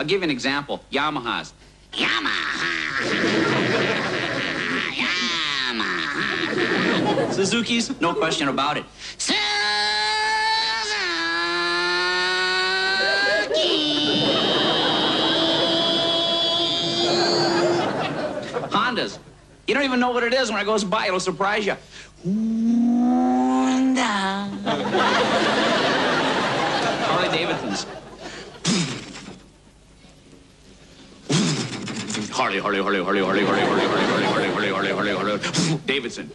I'll give you an example. Yamahas. Yamaha. Yamaha. Suzuki's, no question about it. Suzuki. Hondas. You don't even know what it is. When it goes by, it'll surprise you. Honda. Harley Davidsons. Harley Davidson.